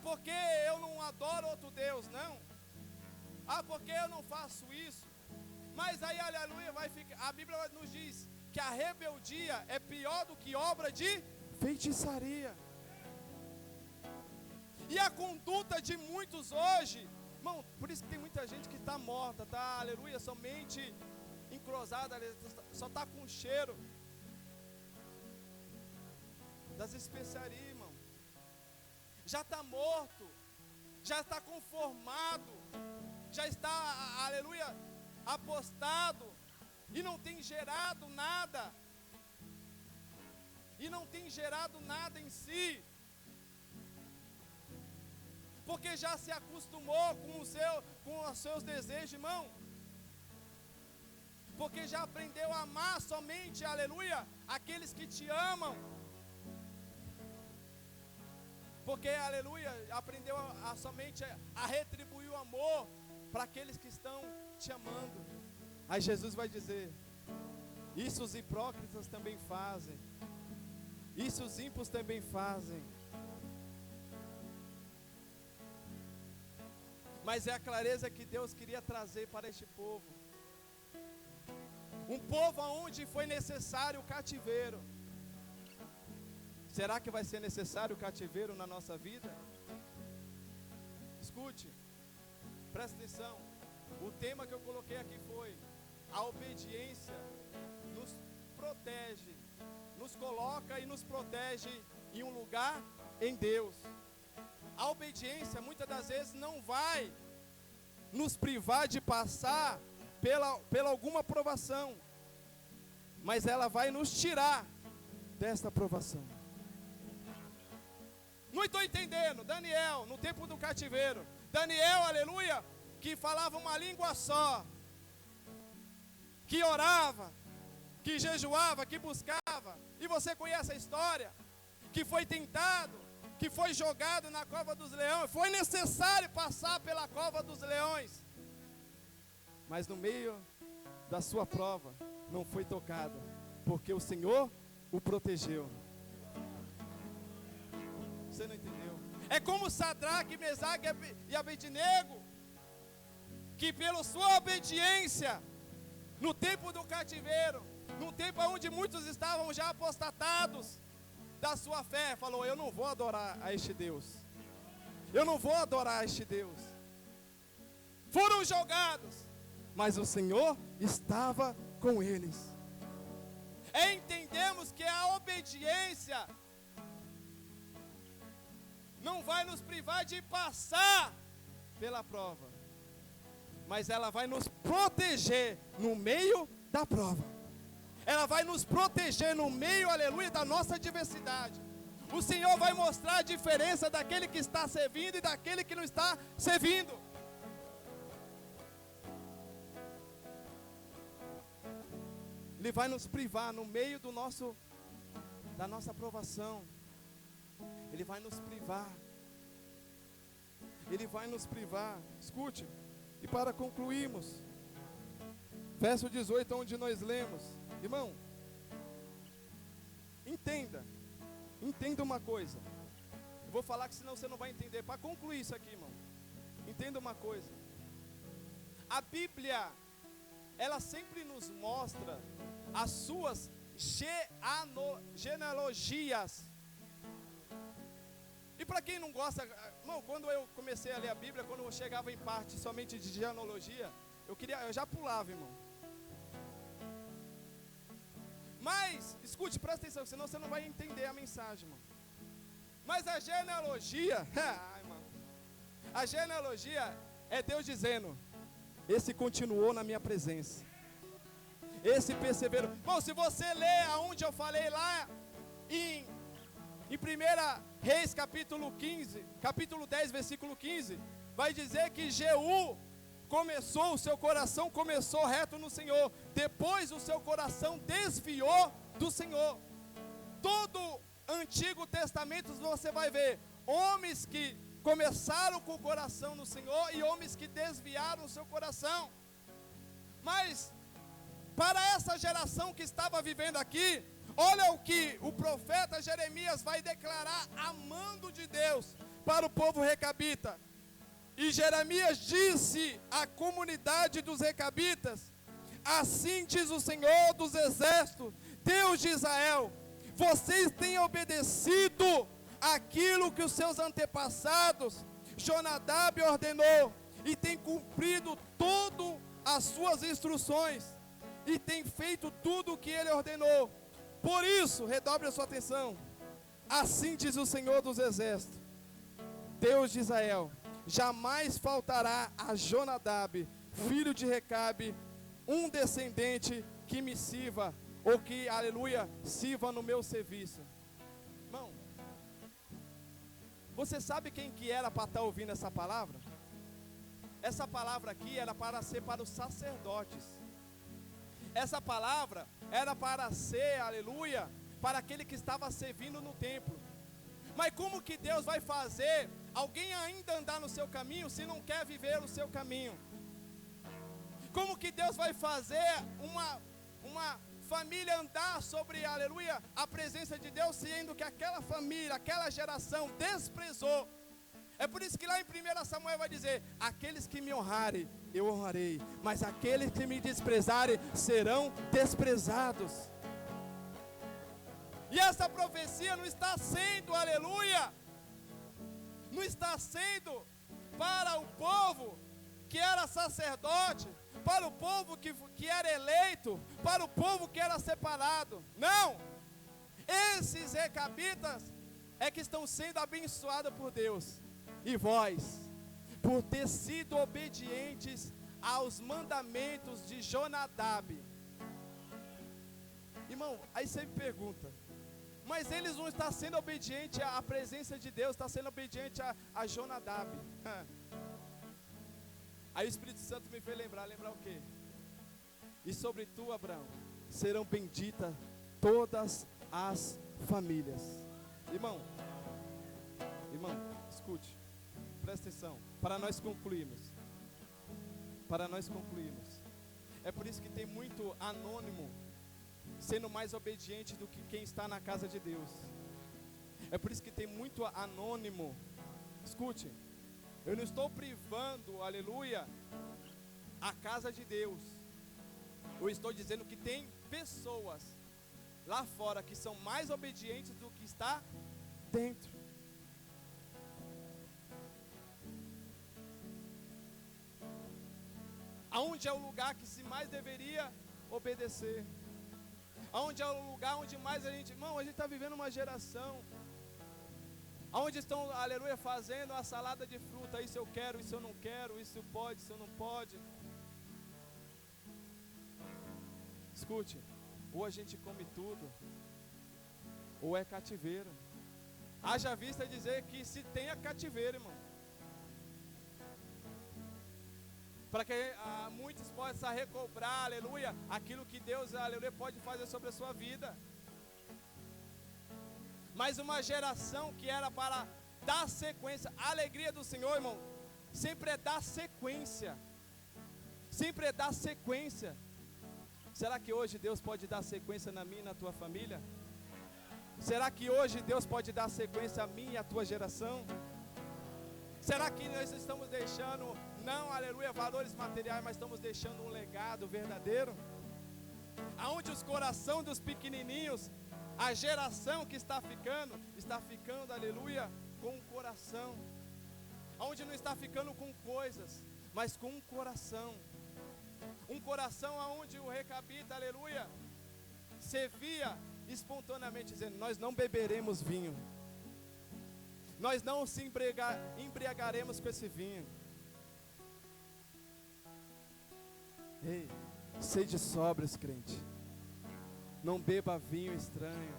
Porque eu não adoro outro Deus, não. Porque eu não faço isso. Mas aí, aleluia, vai ficar. A Bíblia nos diz que a rebeldia é pior do que obra de feitiçaria. E a conduta de muitos hoje, irmão, por isso que tem muita gente que está morta, tá, aleluia, somente encrosada, só está com cheiro das especiarias, irmão. Já está morto, já está conformado, já está, aleluia, apostado, e não tem gerado nada, em si, porque já se acostumou com os seus desejos, irmão, porque já aprendeu a amar somente, aleluia, aqueles que te amam, porque, aleluia, aprendeu somente a retribuir o amor para aqueles que estão te amando. Aí Jesus vai dizer: isso os hipócritas também fazem, isso os ímpios também fazem. Mas é a clareza que Deus queria trazer para este povo. Um povo onde foi necessário o cativeiro. Será que vai ser necessário o cativeiro na nossa vida? Escute, presta atenção. O tema que eu coloquei aqui foi: a obediência nos protege, nos coloca e nos protege em um lugar em Deus. A obediência muitas das vezes não vai nos privar de passar pela alguma provação, mas ela vai nos tirar desta provação. Não estou entendendo. Daniel, no tempo do cativeiro, Daniel, aleluia, que falava uma língua só, que orava, que jejuava, que buscava, e você conhece a história, que foi tentado, que foi jogado na cova dos leões, foi necessário passar pela cova dos leões, mas no meio da sua prova, não foi tocado, porque o Senhor o protegeu. Você não entendeu? É como Sadraque, Mesaque e Abednego, que pela sua obediência, no tempo do cativeiro, no tempo onde muitos estavam já apostatados da sua fé, falou: eu não vou adorar a este Deus, eu não vou adorar a este Deus. Foram jogados, mas o Senhor estava com eles. Entendemos que a obediência não vai nos privar de passar pela prova, mas ela vai nos proteger no meio da prova. Ela vai nos proteger no meio, aleluia, da nossa adversidade. O Senhor vai mostrar a diferença daquele que está servindo e daquele que não está servindo. Ele vai nos privar no meio da nossa provação. Ele vai nos privar. Ele vai nos privar. Escute, e para concluirmos, verso 18, onde nós lemos, irmão, entenda uma coisa. Eu vou falar que senão você não vai entender. Para concluir isso aqui, irmão, entenda uma coisa. A Bíblia, ela sempre nos mostra as suas genealogias. E para quem não gosta, irmão, quando eu comecei a ler a Bíblia, quando eu chegava em parte somente de genealogia, eu já pulava, irmão. Mas, escute, presta atenção, senão você não vai entender a mensagem, irmão. Mas a genealogia, irmão, a genealogia é Deus dizendo: esse continuou na minha presença, esse perseverou. Bom, se você ler aonde eu falei lá em 1 Reis capítulo 10, versículo 15, vai dizer que Jeú o seu coração começou reto no Senhor, depois o seu coração desviou do Senhor. Todo Antigo Testamento você vai ver homens que começaram com o coração no Senhor e homens que desviaram o seu coração. Mas para essa geração que estava vivendo aqui, olha o que o profeta Jeremias vai declarar amando de Deus para o povo recabita. E Jeremias disse à comunidade dos recabitas: assim diz o Senhor dos exércitos, Deus de Israel, vocês têm obedecido aquilo que os seus antepassados Jonadab ordenou, e têm cumprido todas as suas instruções, e têm feito tudo o que ele ordenou. Por isso, redobre a sua atenção, assim diz o Senhor dos exércitos, Deus de Israel, jamais faltará a Jonadab, filho de Recabe, um descendente que me sirva, ou que, aleluia, sirva no meu serviço. Irmão, você sabe quem que era para estar ouvindo essa palavra? Essa palavra aqui era para ser para os sacerdotes. Essa palavra era para ser, aleluia, para aquele que estava servindo no templo. Mas como que Deus vai fazer alguém ainda andar no seu caminho se não quer viver o seu caminho? Como que Deus vai fazer uma família andar sobre, aleluia, a presença de Deus, sendo que aquela família, aquela geração desprezou? É por isso que lá em 1 Samuel vai dizer: aqueles que me honrarem, eu honrarei, mas aqueles que me desprezarem serão desprezados. E essa profecia não está sendo, aleluia, não está sendo para o povo que era sacerdote, para o povo que era eleito, para o povo que era separado. Não! Esses recabitas é que estão sendo abençoados por Deus. E vós, por ter sido obedientes aos mandamentos de Jonadab. Irmão, aí você me pergunta: mas eles não estão sendo obedientes à presença de Deus, estão sendo obedientes a Jonadab. Aí o Espírito Santo me fez lembrar o quê? E sobre tu, Abraão, serão benditas todas as famílias. Irmão, escute, presta atenção, para nós concluirmos. É por isso que tem muito anônimo sendo mais obediente do que quem está na casa de Deus. É por isso que tem muito anônimo. Escute, eu não estou privando, aleluia, a casa de Deus. Eu estou dizendo que tem pessoas lá fora que são mais obedientes do que está dentro. Aonde é o lugar que se mais deveria obedecer? Aonde é o lugar onde mais a gente... Irmão, a gente está vivendo uma geração onde estão, aleluia, fazendo a salada de fruta. Isso eu quero, isso eu não quero, isso pode, isso eu não pode. Escute, ou a gente come tudo, ou é cativeiro. Haja vista dizer que se tenha cativeiro, irmão, para que muitos possam recobrar, aleluia, aquilo que Deus, aleluia, pode fazer sobre a sua vida. Mas uma geração que era para dar sequência, a alegria do Senhor, irmão, sempre é dar sequência. Sempre é dar sequência. Será que hoje Deus pode dar sequência na minha e na tua família? Será que hoje Deus pode dar sequência a mim e a tua geração? Será que nós estamos deixando, não, aleluia, valores materiais, mas estamos deixando um legado verdadeiro? Aonde os corações dos pequenininhos, a geração que está ficando, aleluia, com o coração. Aonde não está ficando com coisas, mas com um coração. Um coração aonde o recabita, aleluia, servia espontaneamente dizendo: nós não beberemos vinho. Nós não se embriagaremos com esse vinho. Ei, sede sóbrios, crente. Não beba vinho estranho.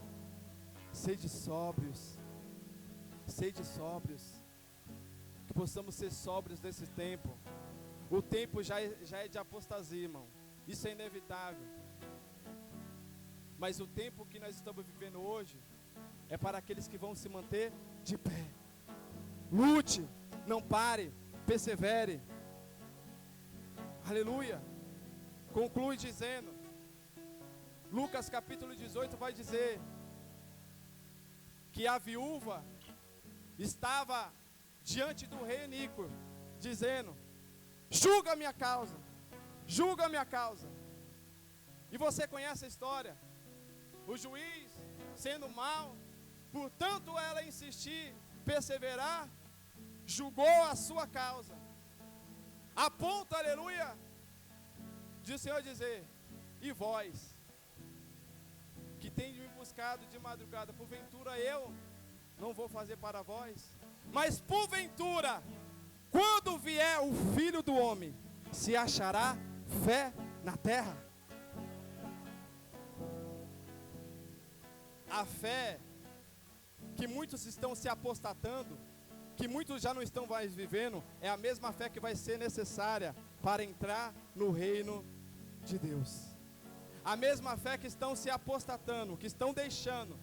Sede sóbrios. Sede sóbrios. Que possamos ser sóbrios nesse tempo. O tempo já é de apostasia, irmão. Isso é inevitável. Mas o tempo que nós estamos vivendo hoje é para aqueles que vão se manter de pé. Lute, não pare, persevere. Aleluia. Conclui dizendo, Lucas capítulo 18 vai dizer que a viúva estava diante do rei Níquor, dizendo: julga a minha causa, julga a minha causa. E você conhece a história. O juiz, sendo mau, por tanto ela insistir, perseverar, julgou a sua causa. A ponto, aleluia, de o Senhor dizer: e vós, que tem me buscado de madrugada, porventura eu não vou fazer para vós? Mas porventura, quando vier o Filho do Homem, se achará fé na terra? A fé que muitos estão se apostatando, que muitos já não estão mais vivendo, é a mesma fé que vai ser necessária para entrar no reino de Deus. A mesma fé que estão se apostatando, que estão deixando,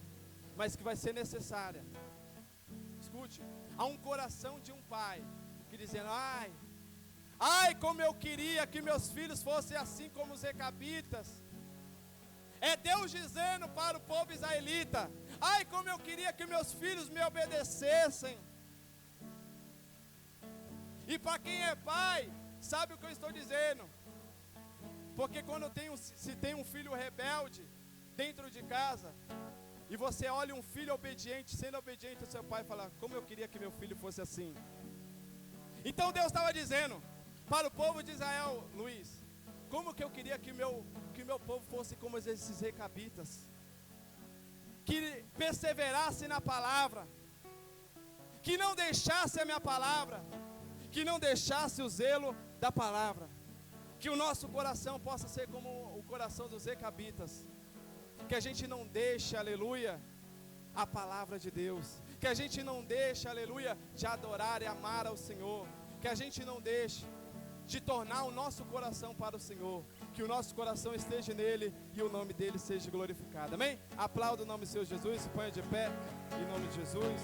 mas que vai ser necessária. Escute, há um coração de um pai que dizendo: ai, Ai, como eu queria que meus filhos fossem assim como os recabitas. É Deus dizendo para o povo israelita: ai, como eu queria que meus filhos me obedecessem. E para quem é pai, sabe o que eu estou dizendo. Porque quando se tem um filho rebelde dentro de casa, e você olha um filho obediente, sendo obediente ao seu pai, e fala: como eu queria que meu filho fosse assim. Então Deus estava dizendo para o povo de Israel: Luiz, como que eu queria que meu povo fosse como esses recabitas, que perseverasse na palavra, que não deixasse a minha palavra, que não deixasse o zelo da palavra, que o nosso coração possa ser como o coração dos recabitas, que a gente não deixe, aleluia, a palavra de Deus, que a gente não deixe, aleluia, de adorar e amar ao Senhor, que a gente não deixe de tornar o nosso coração para o Senhor, que o nosso coração esteja nele e o nome dele seja glorificado, amém? Aplauda o nome do Senhor Jesus, se ponha de pé, em nome de Jesus.